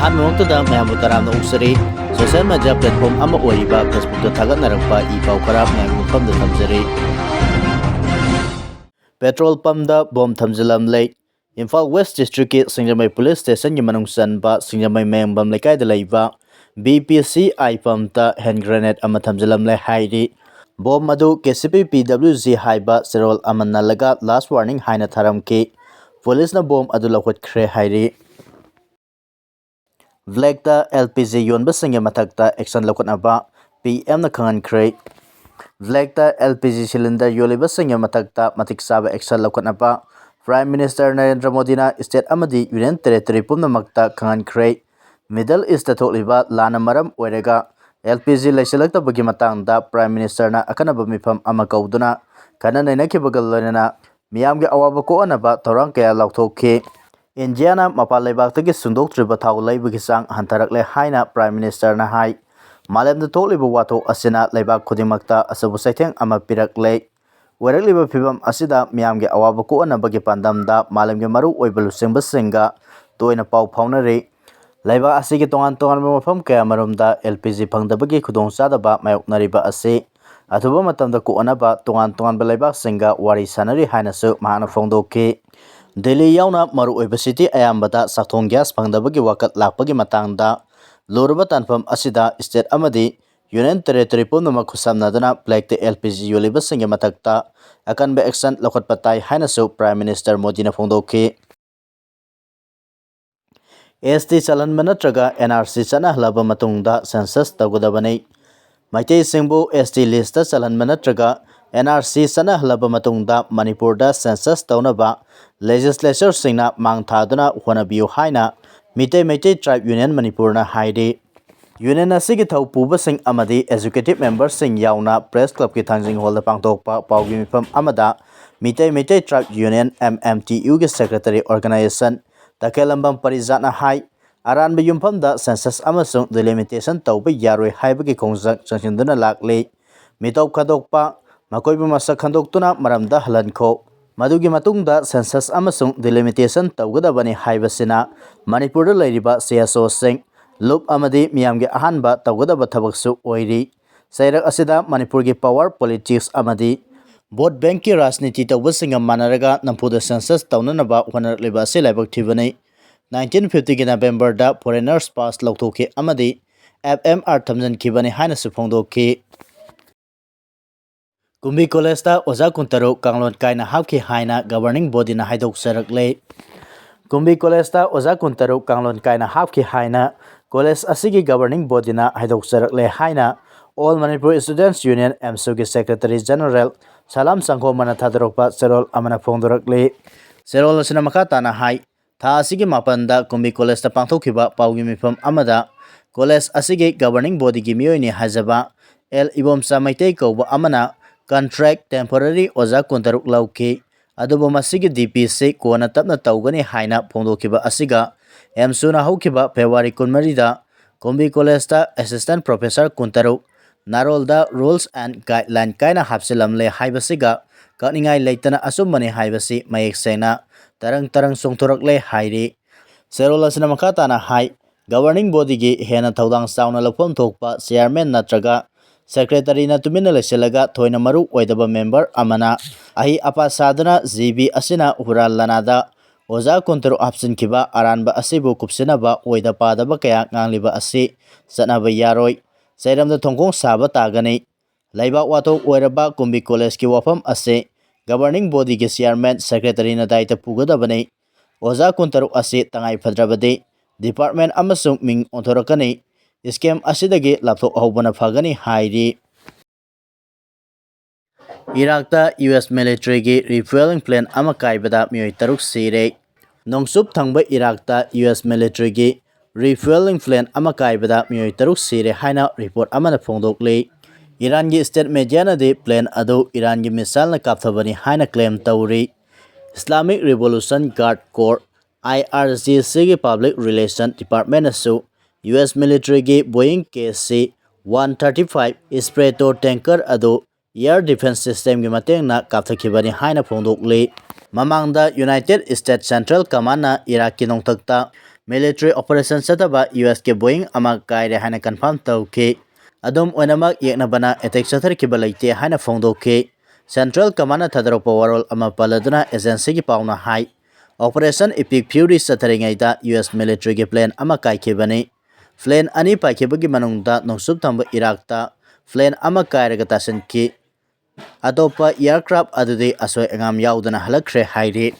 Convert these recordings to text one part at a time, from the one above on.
ꯑꯍꯥꯟꯕꯃꯛꯇꯗ ꯃꯌꯥꯝꯕꯨ ꯇꯔꯥꯝꯅ ꯑꯣꯛꯆꯔꯤ social media platform ꯑꯃ ꯑꯣꯏꯔꯤꯕ ꯐꯦꯁꯕꯨꯛꯇ ꯊꯥꯒꯠꯅꯔꯛꯄ ꯏ ꯄꯥꯎ ꯈꯔ ꯃꯌꯥꯝꯒꯤ ꯃꯐꯝꯗ ꯊꯝꯖꯔꯤ꯫ ꯄꯦꯇ꯭ꯔꯣꯜ ꯄꯝꯗ ꯕꯣꯝ ꯊꯝꯖꯤꯜꯂꯝꯂꯦ꯫ ꯏꯝꯐꯥꯜ ꯋꯦꯁ ꯗꯤꯁꯇ꯭ꯔꯤꯛꯀꯤ ꯁꯤꯡꯖꯃꯩ ꯄꯨꯂꯤꯁ ꯁ꯭ꯇꯦꯁꯟꯒꯤ ꯃꯅꯨꯡ ꯆꯟꯕ ꯁꯤꯡꯖꯃꯩ ꯃꯌꯥꯡꯕꯝ ꯂꯩꯀꯥꯏꯗ ꯂꯩꯕ BPCI ꯄꯝꯇ ꯍꯦꯟ ꯒ꯭ꯔꯦꯅꯦꯗ ꯑꯃ ꯊꯝꯖꯤꯜꯂꯝꯂꯦ ꯍꯥꯏꯔꯤ꯫ ꯕꯣꯝ ꯑꯗꯨ KCP PWG ꯍꯥꯏꯕ ꯆꯦꯔꯣꯜ ꯑꯃ ꯅꯜꯂꯒ ꯂꯥꯁ ꯋꯥꯔꯅꯤꯡ ꯍꯥꯏꯅ ꯊꯥꯔꯝꯈꯤ꯫ ꯄꯨꯂꯤꯁꯅ ꯕꯣꯝ ꯑꯗꯨ ꯂꯧꯈꯠꯈ꯭ꯔꯦ ꯍꯥꯏꯔꯤ꯫ ꯕ꯭ꯂꯦꯛꯇ LPG ꯌꯣꯟꯕꯁꯤꯡꯒꯤ ꯃꯊꯛꯇ ꯑꯦꯛꯁꯟ ꯂꯧꯈꯠꯅꯕ PMꯅ ꯈꯪꯍꯟꯈ꯭ꯔꯦ꯫ ꯕ꯭ꯂꯦꯛꯇ LPG ꯁꯤꯂꯤꯟꯗꯔ ꯌꯣꯜꯂꯤꯕꯁꯤꯡꯒꯤ ꯃꯊꯛꯇ ꯃꯇꯤꯛ ꯆꯥꯕ ꯑꯦꯛꯁꯟ ꯂꯧꯈꯠꯅꯕ ꯄ꯭ꯔꯥꯏꯝ ꯃꯤꯅꯤꯁꯇꯔ ꯅꯔꯦꯟꯗ꯭ꯔ ꯃꯣꯗꯤꯅ ꯁ꯭ꯇꯦꯠ ꯑꯃꯗꯤ ꯌꯨꯅꯤꯌꯟ ꯇꯦꯔꯤꯇꯣꯔꯤ ꯄꯨꯝꯅꯃꯛꯇ ꯈꯪꯍꯟꯈ꯭ꯔꯦ꯫ ꯃꯤꯗꯜ ꯏꯁꯇ ꯊꯣꯛꯂꯤꯕ ꯂꯥꯟꯅ ꯃꯔꯝ ꯑꯣꯏꯔꯒ LPG ꯂꯩꯁꯤꯜꯂꯛꯇꯕꯒꯤ ꯃꯇꯥꯡꯗ ꯄ꯭ꯔꯥꯏꯝ ꯃꯤꯅꯤꯁꯇꯔꯅ ꯑꯀꯟꯅꯕ ꯃꯤꯐꯝ ꯑꯃ ꯀꯧꯗꯨꯅ ꯈꯟꯅ ꯅꯩꯅꯈꯤꯕꯒ ꯂꯣꯏꯅꯅ ꯃꯤꯌꯥꯝꯒꯤ ꯑꯋꯥꯕ ꯀꯣꯛꯍꯟꯅꯕ ꯊꯧꯔꯥꯡ ꯀꯌꯥ ꯂꯥꯎꯊꯣꯛꯈꯤ꯫ ꯏꯟꯗꯤꯌꯥꯅ ꯃꯄꯥꯟ ꯂꯩꯕꯥꯛꯇꯒꯤ ꯁꯨꯡꯗꯣꯛꯇ꯭ꯔꯤꯕ ꯊꯥꯎ ꯂꯩꯕꯒꯤ ꯆꯥꯡ ꯍꯟꯊꯔꯛꯂꯦ ꯍꯥꯏꯅ ꯄ꯭ꯔꯥꯏꯝ ꯃꯤꯅꯤꯁꯇꯔꯅ ꯍꯥꯏ꯫ ꯃꯥꯂꯦꯝꯗ ꯊꯣꯛꯂꯤꯕ ꯋꯥꯊꯣꯛ ꯑꯁꯤꯅ ꯂꯩꯕꯥꯛ ꯈꯨꯗꯤꯡꯃꯛꯇ ꯑꯆꯧꯕ ꯆꯩꯊꯦꯡ ꯑꯃ ꯄꯤꯔꯛꯂꯦ꯫ ꯑꯣꯏꯔꯛꯂꯤꯕ ꯐꯤꯚꯝ ꯑꯁꯤꯗ ꯃꯤꯌꯥꯝꯒꯤ ꯑꯋꯥꯕ ꯀꯣꯛꯍꯟꯅꯕꯒꯤ ꯄꯥꯟꯗꯝꯗ ꯃꯥꯂꯦꯝꯒꯤ ꯃꯔꯨꯑꯣꯏꯕ ꯂꯨꯆꯤꯡꯕꯁꯤꯡꯒ ꯇꯣꯏꯅ ꯄꯥꯎ ꯐꯥꯎꯅꯔꯤ꯫ ꯂꯩꯕꯥꯛ ꯑꯁꯤꯒꯤ ꯇꯣꯉꯥꯟ ꯇꯣꯉꯥꯟꯕ ꯃꯐꯝ ꯀꯌꯥꯃꯔꯣꯝꯗ LPG ꯐꯪꯗꯕꯒꯤ ꯈꯨꯗꯣꯡꯆꯥꯗꯕ ꯃꯥꯌꯣꯛꯅꯔꯤꯕ ꯑꯁꯤ ꯑꯊꯨꯕ ꯃꯇꯝꯗ ꯀꯣꯛꯍꯟꯅꯕ ꯇꯣꯉꯥꯟ ꯇꯣꯉꯥꯟꯕ ꯂꯩꯕꯥꯛꯁꯤꯡꯒ ꯋꯥꯔꯤ ꯁꯥꯅꯔꯤ ꯍꯥꯏꯅꯁꯨ ꯃꯍꯥꯛꯅ ꯐꯣꯡꯗꯣꯛꯈꯤ꯫ ꯗꯤꯜꯂꯤ ꯌꯥꯎꯅ ꯃꯔꯨꯑꯣꯏꯕ ꯁꯤꯇꯤ ꯑꯌꯥꯝꯕꯗ ꯆꯥꯛꯊꯣꯡ ꯒ꯭ꯌꯥꯁ ꯐꯪꯗꯕꯒꯤ ꯋꯥꯀꯠ ꯂꯥꯛꯄꯒꯤ ꯃꯇꯥꯡꯗ ꯂꯨꯔꯕ ꯇꯥꯟꯐꯝ ꯑꯁꯤꯗ ꯁ꯭ꯇꯦꯠ ꯑꯃꯗꯤ ꯌꯨꯅꯤꯌꯟ ꯇꯦꯔꯤꯇꯣꯔꯤ ꯄꯨꯝꯅꯃꯛ ꯈꯨꯠꯁꯝꯅꯗꯨꯅ ꯕ꯭ꯂꯦꯛꯇ LPG ꯌꯣꯜꯂꯤꯕꯁꯤꯡꯒꯤ ꯃꯊꯛꯇ ꯑꯀꯟꯕ ꯑꯦꯛꯁꯟ ꯂꯧꯈꯠꯄ ꯇꯥꯏ ꯍꯥꯏꯅꯁꯨ ꯄ꯭ꯔꯥꯏꯝ ꯃꯤꯅꯤꯁꯇꯔ ꯃꯣꯗꯤꯅ ꯐꯣꯡꯗꯣꯛꯈꯤ꯫ ST ꯆꯜꯍꯟꯕ ꯅꯠꯇ꯭ꯔꯒ NRC ꯆꯠꯅꯍꯜꯂꯕ ꯃꯇꯨꯡꯗ ꯁꯦꯟꯁꯁ ꯇꯧꯒꯗꯕꯅꯤ꯫ ꯃꯩꯇꯩꯁꯤꯡꯕꯨ ST ꯂꯤꯁꯇ ꯆꯜꯍꯟꯕ ꯅꯠꯇ꯭ꯔꯒ NRC ꯆꯠꯅꯍꯜꯂꯕ ꯃꯇꯨꯡꯗ ꯃꯅꯤꯄꯨꯔꯗ ꯁꯦꯟꯁꯁ ꯇꯧꯅꯕ ꯂꯦꯖꯤꯁꯂꯦꯆꯔꯁꯤꯡꯅ ꯃꯥꯡ ꯊꯥꯗꯨꯅ ꯍꯣꯠꯅꯕꯤꯌꯨ ꯍꯥꯏꯅ ꯃꯩꯇꯩ ꯇ꯭ꯔꯥꯏꯕ ꯌꯨꯅꯤꯌꯟ ꯃꯅꯤꯄꯨꯔꯅ ꯍꯥꯏꯔꯤ꯫ ꯌꯨꯅꯤꯌꯟ ꯑꯁꯤꯒꯤ ꯊꯧ ꯄꯨꯕꯁꯤꯡ ꯑꯃꯗꯤ ꯑꯦꯖꯨꯀꯦꯇꯤꯕ ꯃꯦꯝꯕꯔꯁꯤꯡ ꯌꯥꯎꯅ ꯄ꯭ꯔꯦꯁ ꯀ꯭ꯂꯕꯀꯤ ꯊꯥꯡꯖꯤꯡ ꯍꯣꯜꯗ ꯄꯥꯡꯊꯣꯛꯄ ꯄꯥꯎꯒꯤ ꯃꯤꯐꯝ ꯑꯃꯗ ꯃꯩꯇꯩ ꯇ꯭ꯔꯥꯏꯕ ꯌꯨꯅꯤꯌꯟ MMTUꯒꯤ ꯁꯦꯀ꯭ꯔꯦꯇꯔꯤ ꯑꯣꯔꯒꯅꯥꯏꯖꯦꯁꯟ ꯇꯈꯦꯜꯂꯝꯕꯝ ꯄꯔꯤꯖꯥꯠꯅ ꯍꯥꯏ꯫ ꯑꯔꯥꯟꯕ ꯌꯨꯝꯐꯝꯗ ꯁꯦꯟꯁꯁ ꯑꯃꯁꯨꯡ ꯗꯤꯂꯤꯃꯤꯇꯦꯁꯟ ꯇꯧꯕ ꯌꯥꯔꯣꯏ ꯍꯥꯏꯕꯒꯤ ꯈꯣꯡꯖꯪ ꯆꯪꯁꯤꯟꯗꯨꯅ ꯂꯥꯛꯂꯤ꯫ ꯃꯤꯇꯧ ꯈꯟꯗꯣꯛꯄ, ꯃꯈꯣꯏꯕꯨ ꯃꯁꯛ ꯈꯪꯗꯣꯛꯇꯨꯅ ꯃꯔꯝꯗ ꯍꯜꯍꯟꯈꯣ꯫ ꯃꯗꯨꯒꯤ ꯃꯇꯨꯡꯗ ꯁꯦꯟꯁꯁ ꯑꯃꯁꯨꯡ ꯗꯤꯂꯤꯃꯤꯇꯦꯁꯟ ꯇꯧꯒꯗꯕꯅꯤ ꯍꯥꯏꯕꯁꯤꯅ ꯃꯅꯤꯄꯨꯔꯗ ꯂꯩꯔꯤꯕ CSOꯁꯤꯡ, ꯂꯨꯞ ꯑꯃꯗꯤ ꯃꯤꯌꯥꯝꯒꯤ ꯑꯍꯥꯟꯕ ꯇꯧꯒꯗꯕ ꯊꯕꯛꯁꯨ ꯑꯣꯏꯔꯤ꯫ ꯆꯩꯔꯛ ꯑꯁꯤꯗ ꯃꯅꯤꯄꯨꯔꯒꯤ ꯄꯥꯋꯔ ꯄꯣꯂꯤꯇꯤꯛꯁ ꯑꯃꯗꯤ ꯚꯣꯠ ꯕꯦꯡꯀꯤ ꯔꯥꯖꯅꯤꯇꯤ ꯇꯧꯕꯁꯤꯡꯒ ꯃꯥꯟꯅꯔꯒ ꯅꯝꯐꯨꯗ ꯁꯦꯟꯁꯁ ꯇꯧꯅꯅꯕ ꯍꯣꯠꯅꯔꯛꯂꯤꯕ ꯑꯁꯤ ꯂꯥꯏꯕꯛ ꯊꯤꯕꯅꯤ꯫ 1950ꯒꯤ ꯅꯕꯦꯝꯕꯔꯗ ꯐꯣꯔꯦꯅꯔꯁ ꯄꯥꯁ ꯂꯧꯊꯣꯛꯈꯤ ꯑꯃꯗꯤ FMR ꯊꯝꯖꯤꯟꯈꯤꯕꯅꯤ ꯍꯥꯏꯅꯁꯨ ꯐꯣꯡꯗꯣꯛꯈꯤ꯫ ꯀꯨꯝꯕꯤ ꯀꯣꯂꯦꯖꯇ ꯑꯣꯖꯥ ꯀꯨꯟꯇꯔꯨꯛ ꯀꯥꯡꯂꯣꯟ ꯀꯥꯏꯅ ꯍꯥꯞꯈꯤ ꯍꯥꯏꯅ ꯒꯕꯔꯅꯤꯡ ꯕꯣꯗꯤꯅ ꯍꯥꯏꯗꯣꯛꯆꯔꯛꯂꯦ꯫ ꯀꯨꯝꯕꯤ ꯀꯣꯂꯦꯖꯇ ꯑꯣꯖꯥ ꯀꯨꯟꯇꯔꯨꯛ ꯀꯥꯡꯂꯣꯟ ꯀꯥꯏꯅ ꯍꯥꯞꯈꯤ ꯍꯥꯏꯅ ꯀꯣꯂꯦꯖ ꯑꯁꯤꯒꯤ ꯒꯕꯔꯅꯤꯡ ꯕꯣꯗꯤꯅ ꯍꯥꯏꯗꯣꯛꯆꯔꯛꯂꯦ ꯍꯥꯏꯅ ꯑꯣꯜ ꯃꯅꯤꯄꯨꯔ ꯁ꯭ꯇꯨꯗꯦꯟꯠꯁ ꯌꯨꯅꯤꯌꯟ ꯑꯦꯝꯁꯨꯒꯤ ꯁꯦꯀ꯭ꯔꯦꯇꯔꯤ ꯖꯦꯅꯔꯦꯜ ꯁꯥꯂꯥꯝ ꯆꯪꯈꯣꯝꯕꯅ ꯊꯥꯗꯣꯔꯛꯄ ꯆꯦꯔꯣꯜ ꯑꯃꯅ ꯐꯣꯡꯗꯣꯔꯛꯂꯤ꯫ ꯆꯦꯔꯣꯜ ꯑꯁꯤꯅ ꯃꯈꯥ ꯇꯥꯅ ꯍꯥꯏ꯫ ꯊꯥ ꯑꯁꯤꯒꯤ 9ꯗ ꯀꯨꯝꯕꯤ ꯀꯣꯂꯦꯖꯇ ꯄꯥꯡꯊꯣꯛꯈꯤꯕ ꯄꯥꯎꯒꯤ ꯃꯤꯐꯝ ꯑꯃꯗ ꯀꯣꯂꯦꯖ ꯑꯁꯤꯒꯤ ꯒꯕꯔꯅꯤꯡ ꯕꯣꯗꯤꯒꯤ ꯃꯤꯑꯣꯏꯅꯤ ꯍꯥꯏꯖꯕ L. ꯏꯕꯣꯝꯆꯥ ꯃꯩꯇꯩ ꯀꯧꯕ ꯑꯃꯅ ꯀꯟꯇ꯭ꯔꯦꯛ ꯇꯦꯝꯄꯣꯔꯔꯤ ꯑꯣꯖꯥ ꯀꯨꯟꯇꯔꯨꯛ ꯂꯧꯈꯤ꯫ ꯑꯗꯨꯕꯨ ꯃꯁꯤꯒꯤ DPꯁꯤ ꯀꯣꯟꯅ ꯇꯞꯅ ꯇꯧꯒꯅꯤ ꯍꯥꯏꯅ ꯐꯣꯡꯗꯣꯛꯈꯤꯕ ꯑꯁꯤꯒ ꯑꯦꯝꯁꯨꯅ ꯍꯧꯈꯤꯕ ꯐꯦꯕ꯭ꯔꯨꯋꯥꯔꯤ 24ꯗ ꯀꯨꯝꯕꯤ ꯀꯣꯂꯦꯖꯇ ꯑꯦꯁꯤꯁꯇꯦꯟꯠ ꯄ꯭ꯔꯣꯐꯦꯁꯔ ꯀꯨꯟꯇꯔꯨꯛ ꯅꯥꯔꯣꯜꯗ ꯔꯨꯜꯁ ꯑꯦꯟꯗ ꯒꯥꯏꯗꯂꯥꯏꯟ ꯀꯥꯏꯅ ꯍꯥꯞꯆꯤꯜꯂꯝꯂꯦ ꯍꯥꯏꯕꯁꯤꯒ ꯀꯛꯅꯤꯡꯉꯥꯏ ꯂꯩꯇꯅ ꯑꯆꯨꯝꯕꯅꯤ ꯍꯥꯏꯕꯁꯤ ꯃꯌꯦꯛ ꯁꯦꯡꯅ ꯇꯔꯪ ꯆꯣꯡꯊꯣꯔꯛꯂꯦ ꯍꯥꯏꯔꯤ꯫ ꯆꯦꯔꯣꯜ ꯑꯁꯤꯅ ꯃꯈꯥ ꯇꯥꯅ ꯍꯥꯏ꯫ ꯒꯕꯔꯅꯤꯡ ꯕꯣꯗꯤꯒꯤ ꯍꯦꯟꯅ ꯊꯧꯗꯥꯡ ꯆꯥꯎꯅ ꯂꯧꯐꯝ ꯊꯣꯛꯄ ꯆꯦꯌꯔꯃꯦꯟ ꯅꯠꯇ꯭ꯔꯒ ꯁꯦꯀ꯭ꯔꯦꯇꯔꯤꯅ ꯇꯨꯃꯤꯟꯅ ꯂꯩꯁꯤꯜꯂꯒ ꯊꯣꯏꯅ ꯃꯔꯨ ꯑꯣꯏꯗꯕ ꯃꯦꯝꯕꯔ ꯑꯃꯅ ꯑꯍꯩ ꯑꯄꯥ ꯁꯥꯗꯨꯅ GB ꯑꯁꯤꯅ ꯍꯨꯔꯥꯟ ꯂꯥꯟꯅꯗ ꯑꯣꯖꯥ ꯀꯨꯟꯇꯔꯨꯛ ꯍꯥꯞꯆꯤꯟꯈꯤꯕ ꯑꯔꯥꯟꯕ ꯑꯁꯤꯕꯨ ꯀꯨꯞꯁꯤꯟꯅꯕ ꯑꯣꯏꯗ ꯄꯥꯗꯕ ꯀꯌꯥ ꯉꯥꯡꯂꯤꯕ ꯑꯁꯤ ꯆꯠꯅꯕ ꯌꯥꯔꯣꯏ꯫ ꯆꯩꯔꯝꯗ ꯊꯣꯡꯈꯣꯡ ꯁꯥꯕ ꯇꯥꯒꯅꯤ꯫ ꯂꯩꯕꯥꯛ ꯋꯥꯊꯣꯛ ꯑꯣꯏꯔꯕ ꯀꯨꯝꯕꯤ ꯀꯣꯂꯦꯖꯀꯤ ꯋꯥꯐꯝ ꯑꯁꯤ ꯒꯕꯔꯅꯤꯡ ꯕꯣꯗꯤꯒꯤ ꯆꯦꯌꯔꯃꯦꯟ ꯁꯦꯀ꯭ꯔꯦꯇꯔꯤꯅ ꯗꯥꯌꯤꯠꯇ ꯄꯨꯒꯗꯕꯅꯤ꯫ ꯑꯣꯖꯥ ꯀꯨꯟꯇꯔꯨꯛ ꯑꯁꯤ ꯇꯉꯥꯏꯐꯗ꯭ꯔꯕꯗꯤ ꯗꯤꯄꯥꯔꯠꯃꯦꯟ ꯑꯃꯁꯨꯡ ꯃꯤꯡ ꯑꯣꯟꯊꯣꯔꯛꯀꯅꯤ꯫ ꯁ꯭ꯀꯦꯝ ꯑꯁꯤꯗꯒꯤ ꯂꯥꯞꯊꯣꯛꯍꯧꯕꯅ ꯐꯒꯅꯤ ꯍꯥꯏꯔꯤ꯫ ꯏꯔꯥꯛꯇ US ꯃꯤꯂꯤꯇꯔꯤꯒꯤ ꯔꯤꯐ꯭ꯌꯨꯑꯦꯂꯤꯡ ꯄ꯭ꯂꯦꯟ ꯑꯃ ꯀꯥꯏꯕꯗ ꯃꯤꯑꯣꯏ 3 ꯁꯤꯔꯦ꯫ ꯅꯣꯡꯆꯨꯞ ꯊꯪꯕ ꯏꯔꯥꯛꯇ US ꯃꯤꯂꯤꯇꯔꯤꯒꯤ ꯔꯤꯐ꯭ꯌꯨꯑꯦꯂꯤꯡ ꯄ꯭ꯂꯦꯟ ꯑꯃ ꯀꯥꯏꯕꯗ ꯃꯤꯑꯣꯏ 3 ꯁꯤꯔꯦ ꯍꯥꯏꯅ ꯔꯤꯄꯣꯔꯠ ꯑꯃꯅ ꯐꯣꯡꯗꯣꯛꯂꯤ꯫ ꯏꯔꯥꯟꯒꯤ ꯁ꯭ꯇꯦꯠ ꯃꯤꯗꯤꯌꯥꯅꯗꯤ ꯄ꯭ꯂꯦꯟ ꯑꯗꯨ ꯏꯔꯥꯟꯒꯤ ꯃꯤꯁꯥꯏꯜꯅ ꯀꯥꯞꯊꯕꯅꯤ ꯍꯥꯏꯅ ꯀ꯭ꯂꯦꯝ ꯇꯧꯔꯤ꯫ ꯏꯁꯂꯥꯃꯤꯛ ꯔꯤꯚꯣꯂꯨꯁꯟ ꯒꯥꯔꯗ ꯀꯣꯔꯞ IRGCꯒꯤ ꯄꯕ꯭ꯂꯤꯛ ꯔꯤꯂꯦꯁꯟ ꯗꯤꯄꯥꯔꯠꯃꯦꯟꯠꯅꯁꯨ US ꯃꯤꯂꯤꯇꯔꯤꯒꯤ ꯕꯣꯏꯡ KC-135 ꯁ꯭ꯄ꯭ꯔꯦꯇꯣ ꯇꯦꯡꯀꯔ ꯑꯗꯨ ꯑꯦꯌꯔ ꯗꯤꯐꯦꯟꯁ ꯁꯤꯁꯇꯦꯝꯒꯤ ꯃꯇꯦꯡꯅ ꯀꯥꯞꯊꯈꯤꯕꯅꯤ ꯍꯥꯏꯅ ꯐꯣꯡꯗꯣꯛꯂꯤ꯫ ꯃꯃꯥꯡꯗ ꯌꯨꯅꯥꯏꯇꯦꯗ ꯁ꯭ꯇꯦꯠꯁ ꯁꯦꯟꯇ꯭ꯔꯦꯜ ꯀꯃꯥꯟꯗꯅ ꯏꯔꯥꯛꯀꯤ ꯅꯣꯡꯊꯛꯇ military operation sataba US ke Boeing ama kaire hana confirm tauki adum onamak yeknabana attack sathar ki balaite hana phongdoki Central Command thadaropa warol ama paladuna agency ki pauna hai Operation Epic Fury satharingaida US military ke plane ama kaikibani plane ani paikibagi manungda nongsub thamba Iraqta plane ama kairaga tasanki atopa aircraft adudi asoi engam yaudana halakre hairi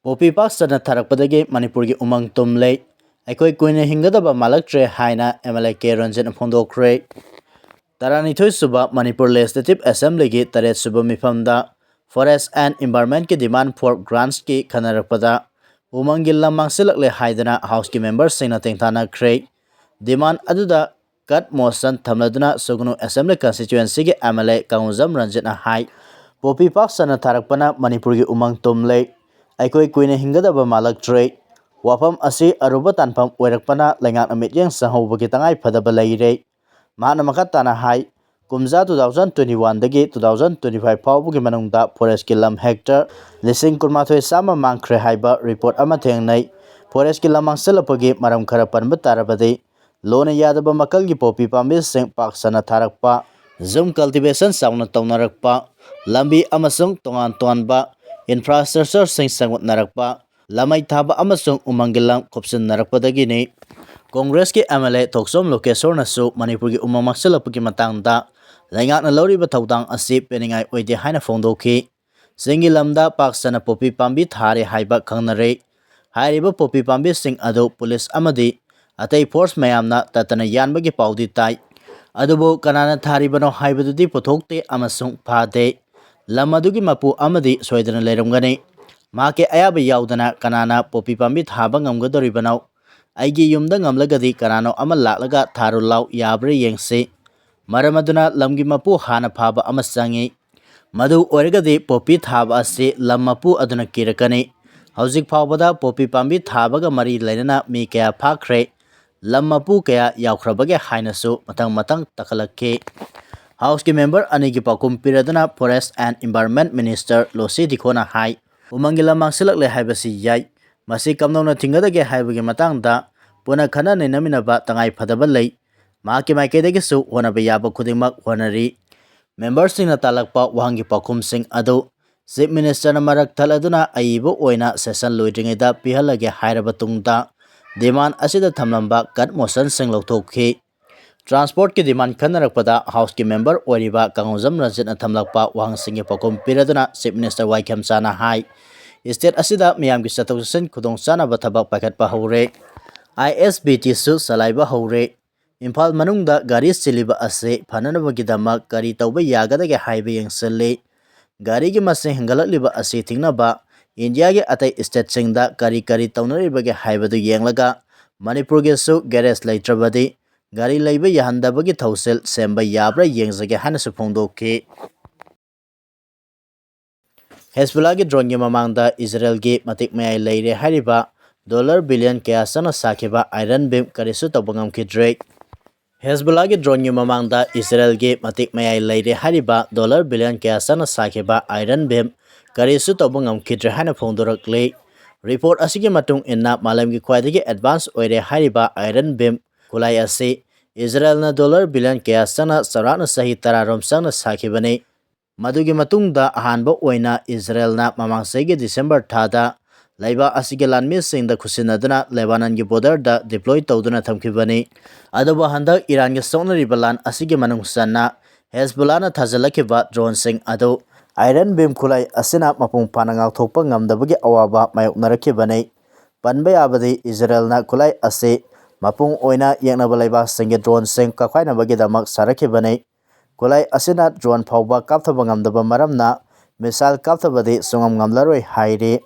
Popi Park sana tharakpadagi Manipur gi umang tumlei aikoi kuine hingadaba malaktre haina MLK Ranjan phondokre Taranithoi suba Manipur Legislative Assembly gi taret suba mifamda Forest and Environment ki demand for grants ki khanarakpada umang gi lamang silakle haidana House ki members singna tengthana kre demand aduda cut motion thamladuna sugunu Assembly constituency gi MLA Kanguzam Ranjan hai Popi Park sana tharakpana Manipur gi umang tumlei aikoi kuine hingadaba malaktre wafam asi aruba tanpam oirakpana lengat amit yang sahobagi tangai phadaba leire mana makatana hai kumza 2021 dagi 2025 fawbugi manungda forest ki lam hectare lising kurmathoi sama mangkhre haiba report ama thengnai forest ki lamang selapagi maram khara panba tarabadi lona yadaba makal gi popi pambi sing pak sana tharakpa zoom cultivation sauna tawnarakpa lambi amasung tongan tonba infrastructure sing sangut narakpa lamai thaba amasung umangilam khopsin narakpadagi ni Congress ki MLA Thoksom Lokesor nasu Manipur gi umang maksalapagi matangda laingakna loriba thaudang asi peningai oide haina phongdoki singi lamda paksana popi pambi thare haiba khangnare hairiba popi pambi sing adu police amadi atai force mayamna tatana yanbagi paudi tai adubo kanana tharibano haibadudi pothokte amasung phade lamadugi mapu amadi soidana leramgani make ayaba yaudana kanana popi pambi thaba ngamgadoribanaw aigi yumda ngamlagadi kanano ama laklaga tharu law yabre yengse maramaduna lamgi mapu hana phaba ama sangi madu oregadi popi thaba ase lam mapu aduna kirakani hojik phawbada popi pambi thabaga mari lainana mi kaya phakre lam mapu kaya yaukhrabaga hainasu matang matang takalake House ki member ani ki pakum piradana Forest and Environment Minister Losi Dikhona hai umangila mangsilak le haibasi yai masi kamnona thingadage haibagi matangda puna khana nenaminaba tangai phadaba lei maki maikedaги su honaba yaba khudingmak honari members singna talakpa wahangi pakum sing adu Chief Minister na marak thaladuna aibo oina session loidringeda pihalage hairaba tungda demand asida thamlamba kat motion sing lothokhi Transport ki demand khanarakpada House ki member oiriba Kanguzam Ranjan thamlakpa wahang singi pakum piraduna Chief Minister Waikham Chana hai State asida miyam ki satawsin khudong chana bathabak pakatpa hore ISBT su salaiba hore Imphal manungda gari siliba ase phananabagi damak gari tawba yagadage haiba yengsalle gari gi masing hangalakliba ase thingnaba India ge atai state singda gari tawnaribage haibadu yenglaga Manipur ge su garage leitrabadi gari leiba yahandabagi thawsel semba yabra yengjage hanasu phongdoki Hezbollah gi drone gi mamangda Israel gi matik mayai leire hariba dollar billion kaya sana sakiba iron beam karisu tabangam kidre Hezbollah gi drone gi mamangda Israel gi matik mayai leire hariba dollar billion kaya sana sakiba iron beam karisu tabangam kidre hana phongdorakle report asigi matung inna malam gi khwaidagi advance oire hariba iron beam kulai ase Israel na dollar billion kaya sana sarana sahi tararom sana sakibani madugi matungda ahanba oina Israel na mamangsegi December thada laiba asige lanmi singda khusinaduna Lebanon gi border da deploy tawduna thamkibani aduba handa Iran gi sonariba lan asige manungsanna Hezbollah na thajalakiba drone sing adu iron beam khulai asina mapung panangal thokpa ngamdabagi awaba mayoknarakibani panba yabadi Israel na khulai ase mapung oina yengnaba laiba singe drone sing kakhainabagi damak sarakibani kulai asina drone phawba kapthaba ngamdaba maramna misal kapthabadi sungam ngamlaroi hairi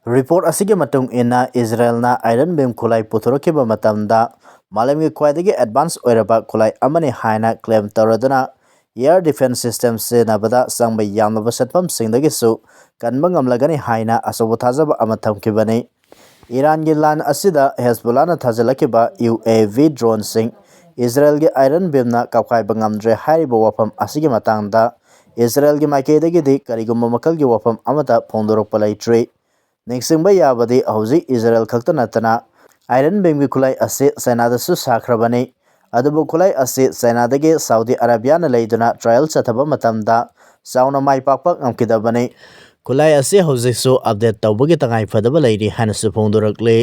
report asige matung ina Israel na iron beam kulai puthorokiba matamda malamgi khwaidagi advance oiraba kulai amani haina claim tawraduna air defense system se nabada sangba yamnaba satpam singdagi su kanba ngamlagani haina asobu thajaba amathamkibani Iran gi lan asida Hezbollah na thajalakiba UAV drone sing Israel gi iron beam na kapkhai bangamdre hariba wafam asigi matangda Israel gi maikeidagi di karigumba makal gi wafam amata phongdorok palaitre ꯅꯤꯡꯁꯤꯡꯕ ꯌꯥꯕꯗꯤ ꯍꯧꯖꯤꯛ Israel ꯈꯛꯇ ꯅꯠꯇꯅ iron ꯕꯦꯡꯒꯤ ꯈꯨꯠꯂꯥꯏ ꯑꯁꯤ ꯆꯥꯏꯅꯥꯗꯁꯨ ꯁꯥꯈ꯭ꯔꯕꯅꯤ ꯑꯗꯨꯕꯨ ꯈꯨꯠꯂꯥꯏ ꯑꯁꯤ ꯆꯥꯏꯅꯥꯗꯒꯤ ꯁꯥꯎꯗꯤ ꯑꯔꯥꯕꯤꯌꯥꯅ ꯂꯩꯗꯨꯅ ꯇ꯭ꯔꯥꯌꯦꯜ ꯆꯠꯊꯕ ꯃꯇꯝꯗ ꯆꯥꯎꯅ ꯃꯥꯏ ꯄꯥꯛꯄ ꯉꯝꯈꯤꯗꯕꯅꯤ ꯈꯨꯠꯂꯥꯏ ꯑꯁꯤ ꯍꯧꯖꯤꯛꯁꯨ ꯑꯞꯗꯦꯠ ꯇꯧꯕꯒꯤ ꯇꯉꯥꯏꯐꯗꯕ ꯂꯩꯔꯤ ꯍꯥꯏꯅꯁꯨ ꯐꯣꯡꯗꯣꯔꯛꯂꯤ